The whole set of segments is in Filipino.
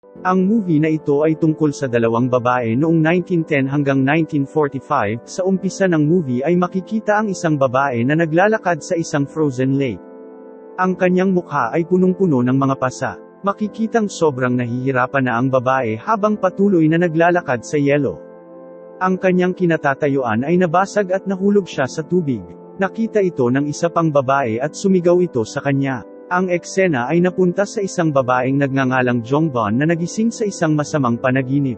Ang movie na ito ay tungkol sa dalawang babae noong 1910 hanggang 1945, sa umpisa ng movie ay makikita ang isang babae na naglalakad sa isang frozen lake. Ang kanyang mukha ay punong-puno ng mga pasa. Makikitang sobrang nahihirapan na ang babae habang patuloy na naglalakad sa yelo. Ang kanyang kinatatayuan ay nabasag at nahulog siya sa tubig. Nakita ito ng isa pang babae at sumigaw ito sa kanya. Ang eksena ay napunta sa isang babaeng nagngangalang Jongbon na nagising sa isang masamang panaginip.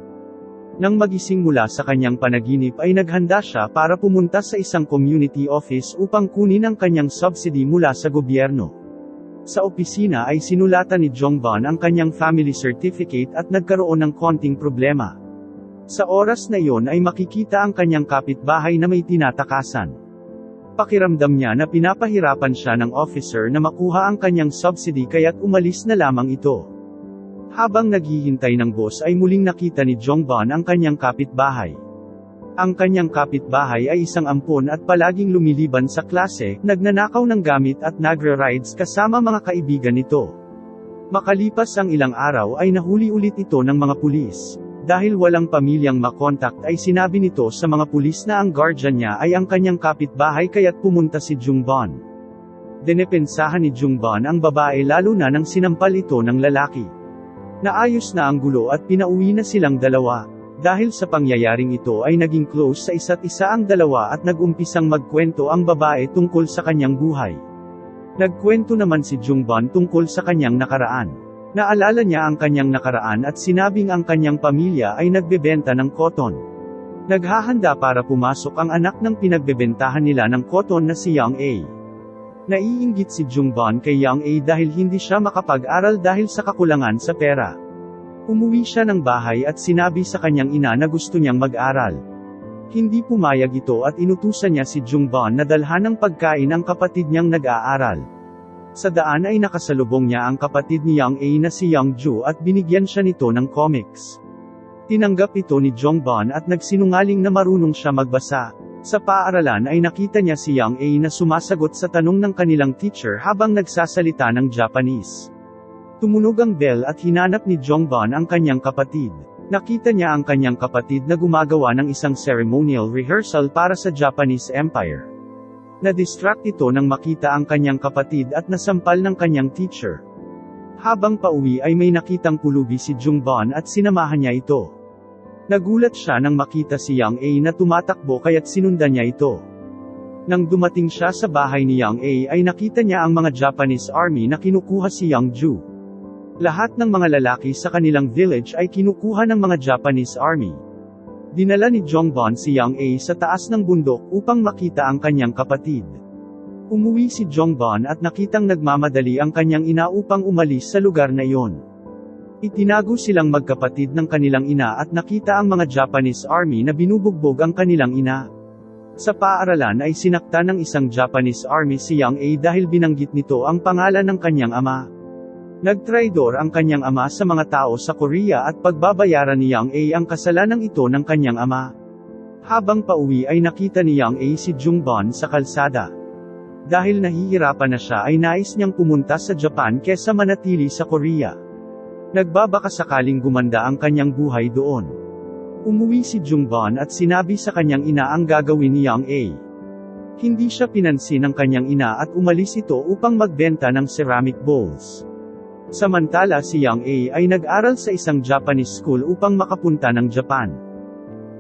Nang magising mula sa kanyang panaginip ay naghanda siya para pumunta sa isang community office upang kunin ang kanyang subsidy mula sa gobyerno. Sa opisina ay sinulatan ni Jongbon ang kanyang family certificate at nagkaroon ng konting problema. Sa oras na iyon ay makikita ang kanyang kapitbahay na may tinatakasan. Pakiramdam niya na pinapahirapan siya ng officer na makuha ang kanyang subsidy kaya't umalis na lamang ito. Habang naghihintay ng boss ay muling nakita ni Jongbon ang kanyang kapitbahay. Ang kanyang kapitbahay ay isang ampon at palaging lumiliban sa klase, nagnanakaw ng gamit at nagre-rides kasama mga kaibigan nito. Makalipas ang ilang araw ay nahuli ulit ito ng mga pulis. Dahil walang pamilyang makontakt ay sinabi nito sa mga pulis na ang guardian niya ay ang kanyang kapitbahay kaya't pumunta si Jongbon. Dinepensahan ni Jongbon ang babae lalo na nang sinampal ito ng lalaki. Naayos na ang gulo at pinauwi na silang dalawa. Dahil sa pangyayaring ito ay naging close sa isa't isa ang dalawa at nag-umpisang magkwento ang babae tungkol sa kanyang buhay. Nagkwento naman si Jongbon tungkol sa kanyang nakaraan. Naalala niya ang kanyang nakaraan at sinabing ang kanyang pamilya ay nagbebenta ng cotton. Naghahanda para pumasok ang anak ng pinagbebentahan nila ng cotton na si Young A. Naiinggit si Jongbon kay Young A dahil hindi siya makapag-aral dahil sa kakulangan sa pera. Umuwi siya ng bahay at sinabi sa kanyang ina na gusto niyang mag-aral. Hindi pumayag ito at inutusan niya si Jongbon na dalhan ng pagkain ang kapatid niyang nag-aaral. Sa daan ay nakasalubong niya ang kapatid ni Young A na si Young Ju at binigyan siya nito ng comics. Tinanggap ito ni Jongbon at nagsinungaling na marunong siya magbasa. Sa paaralan ay nakita niya si Young A na sumasagot sa tanong ng kanilang teacher habang nagsasalita ng Japanese. Tumunog ang bell at hinanap ni Jongbon ang kanyang kapatid. Nakita niya ang kanyang kapatid na gumagawa ng isang ceremonial rehearsal para sa Japanese Empire. Na-distract ito nang makita ang kanyang kapatid at nasampal ng kanyang teacher. Habang pauwi ay may nakitang pulubi si Jongbon at sinamahan niya ito. Nagulat siya nang makita si Young A na tumatakbo kaya't sinundan niya ito. Nang dumating siya sa bahay ni Young A ay nakita niya ang mga Japanese army na kinukuha si Young Ju. Lahat ng mga lalaki sa kanilang village ay kinukuha ng mga Japanese army. Dinala ni Jongbon si Young A sa taas ng bundok upang makita ang kanyang kapatid. Umuwi si Jongbon at nakitang nagmamadali ang kanyang ina upang umalis sa lugar na iyon. Itinago silang magkapatid ng kanilang ina at nakita ang mga Japanese army na binubugbog ang kanilang ina. Sa paaralan ay sinakta ng isang Japanese army si Young A dahil binanggit nito ang pangalan ng kanyang ama. Nagtraidor ang kanyang ama sa mga tao sa Korea at pagbabayaran ni Young A ang kasalanan ito ng kanyang ama. Habang pauwi ay nakita ni Young A si Jongbon sa kalsada. Dahil nahihirapan na siya ay nais niyang pumunta sa Japan kesa manatili sa Korea. Nagbabaka sakaling gumanda ang kanyang buhay doon. Umuwi si Jongbon at sinabi sa kanyang ina ang gagawin ni Young A. Hindi siya pinansin ng kanyang ina at umalis ito upang magbenta ng ceramic bowls. Samantala si Young A ay nag-aral sa isang Japanese school upang makapunta ng Japan.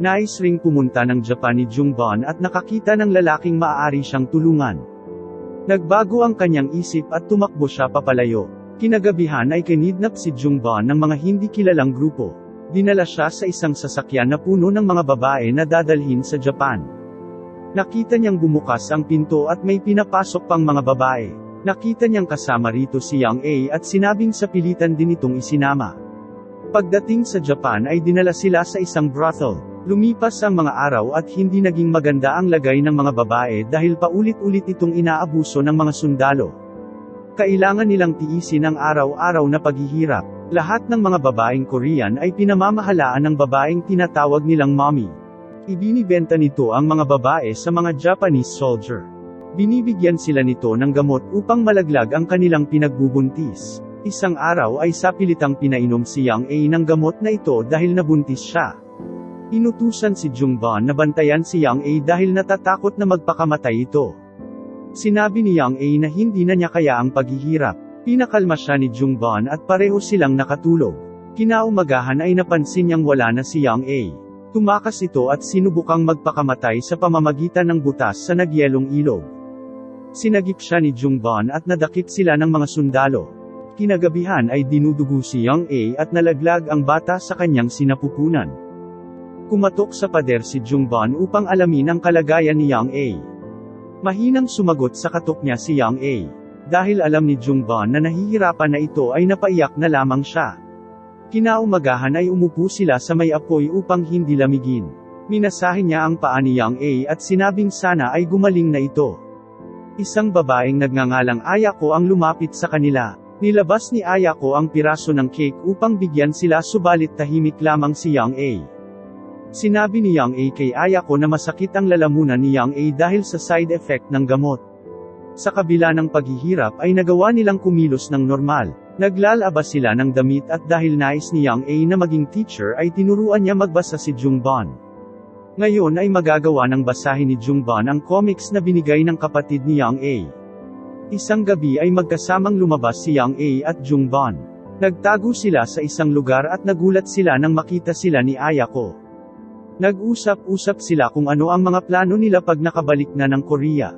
Nais ring pumunta ng Japan ni Jongbon at nakakita ng lalaking maaari siyang tulungan. Nagbago ang kanyang isip at tumakbo siya papalayo. Kinagabihan ay kinidnap si Jongbon ng mga hindi kilalang grupo. Dinala siya sa isang sasakyan na puno ng mga babae na dadalhin sa Japan. Nakita niyang bumukas ang pinto at may pinapasok pang mga babae. Nakita niyang kasama rito si Young A at sinabing sa pilitan din itong isinama. Pagdating sa Japan ay dinala sila sa isang brothel. Lumipas ang mga araw at hindi naging maganda ang lagay ng mga babae dahil paulit-ulit itong inaabuso ng mga sundalo. Kailangan nilang tiisin ang araw-araw na paghihirap. Lahat ng mga babaeng Korean ay pinamamahalaan ng babaeng tinatawag nilang mommy. Ibinibenta nito ang mga babae sa mga Japanese soldier. Binibigyan sila nito ng gamot upang malaglag ang kanilang pinagbubuntis. Isang araw ay sapilitang pinainom si Yang A ng gamot na ito dahil nabuntis siya. Inutusan si Jungban na bantayan si Yang A dahil natatakot na magpakamatay ito. Sinabi ni Yang A na hindi na niya kaya ang paghihirap. Pinakalma siya ni Jungban at pareho silang nakatulog. Kinaumagahan ay napansin niyang wala na si Yang A. Tumakas ito at sinubukang magpakamatay sa pamamagitan ng butas sa nagyelong ilog. Sinagip siya ni Jungban at nadakip sila ng mga sundalo. Kinagabihan ay dinudugo si Yang A at nalaglag ang bata sa kanyang sinapupunan. Kumatok sa pader si Jungban upang alamin ang kalagayan ni Yang A. Mahinang sumagot sa katok niya si Yang A. Dahil alam ni Jungban na nahihirapan na ito ay napaiyak na lamang siya. Kinaumagahan ay umupo sila sa may apoy upang hindi lamigin. Minasahe niya ang paa ni Yang A at sinabing sana ay gumaling na ito. Isang babaeng nagngangalang Ayako ang lumapit sa kanila. Nilabas ni Ayako ang piraso ng cake upang bigyan sila subalit tahimik lamang si Yang A. Sinabi ni Yang A kay Ayako na masakit ang lalamunan ni Yang A dahil sa side effect ng gamot. Sa kabila ng paghihirap ay nagawa nilang kumilos ng normal. Naglalabas sila ng damit at dahil nais ni Yang A na maging teacher ay tinuruan niya magbasa si Jungban. Ngayon ay magagawa ng basahin ni Jungban ang comics na binigay ng kapatid ni Yang A. Isang gabi ay magkasamang lumabas si Yang A at Jungban. Nagtago sila sa isang lugar at nagulat sila nang makita sila ni Ayako. Nag-usap-usap sila kung ano ang mga plano nila pag nakabalik na ng Korea.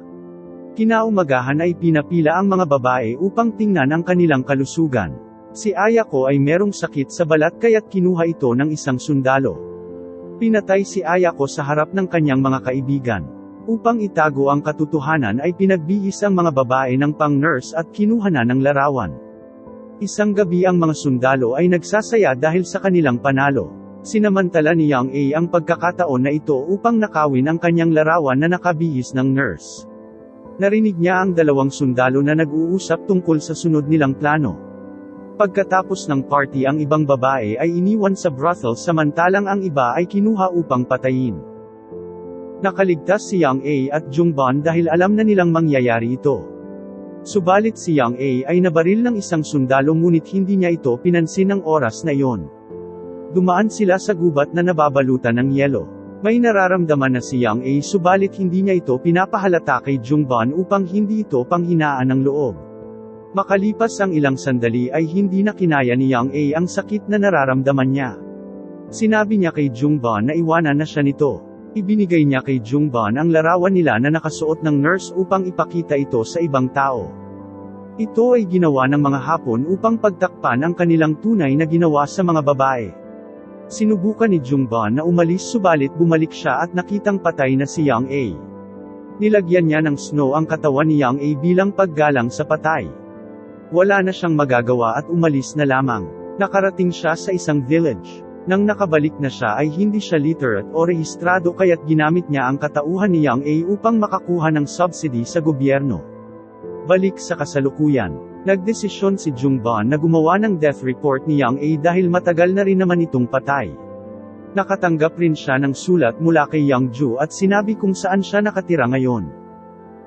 Kinaumagahan ay pinapila ang mga babae upang tingnan ang kanilang kalusugan. Si Ayako ay merong sakit sa balat kaya't kinuha ito ng isang sundalo. Pinatay si Ayako sa harap ng kanyang mga kaibigan. Upang itago ang katotohanan ay pinagbihis ang mga babae ng pang-nurse at kinuha na ng larawan. Isang gabi ang mga sundalo ay nagsasaya dahil sa kanilang panalo. Sinamantala ni Yang A ang pagkakataon na ito upang nakawin ang kanyang larawan na nakabihis ng nurse. Narinig niya ang dalawang sundalo na nag-uusap tungkol sa sunod nilang plano. Pagkatapos ng party ang ibang babae ay iniwan sa brothel samantalang ang iba ay kinuha upang patayin. Nakaligtas si Yang A at Jungban dahil alam na nilang mangyayari ito. Subalit si Yang A ay nabaril ng isang sundalo ngunit hindi niya ito pinansin ng oras na iyon. Dumaan sila sa gubat na nababalutan ng yelo. May nararamdaman na si Yang A subalit hindi niya ito pinapahalata kay Jungban upang hindi ito panghinaan ng loob. Makalipas ang ilang sandali ay hindi na kinaya ni Yang A ang sakit na nararamdaman niya. Sinabi niya kay Jungban na iwanan na siya nito. Ibinigay niya kay Jungban ang larawan nila na nakasuot ng nurse upang ipakita ito sa ibang tao. Ito ay ginawa ng mga Hapon upang pagtakpan ang kanilang tunay na ginawa sa mga babae. Sinubukan ni Jungban na umalis subalit bumalik siya at nakitang patay na si Yang A. Nilagyan niya ng snow ang katawan ni Yang A bilang paggalang sa patay. Wala na siyang magagawa at umalis na lamang. Nakarating siya sa isang village. Nang nakabalik na siya ay hindi siya literate o rehistrado kaya't ginamit niya ang katauhan ni Yang A upang makakuha ng subsidy sa gobyerno. Balik sa kasalukuyan. Nagdesisyon si Jungban na gumawa ng death report ni Yang A dahil matagal na rin naman itong patay. Nakatanggap rin siya ng sulat mula kay Yang Ju at sinabi kung saan siya nakatira ngayon.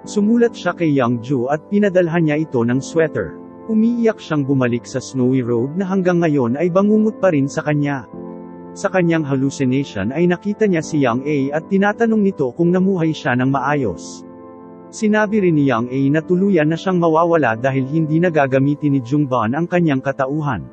Sumulat siya kay Yang Ju at pinadalhan niya ito ng sweater. Umiiyak siyang bumalik sa snowy road na hanggang ngayon ay bangungot pa rin sa kanya. Sa kanyang hallucination ay nakita niya si Yang A at tinatanong nito kung namuhay siya ng maayos. Sinabi rin ni Yang A na tuluyan na siyang mawawala dahil hindi na gagamitin ni Jungban ang kanyang katauhan.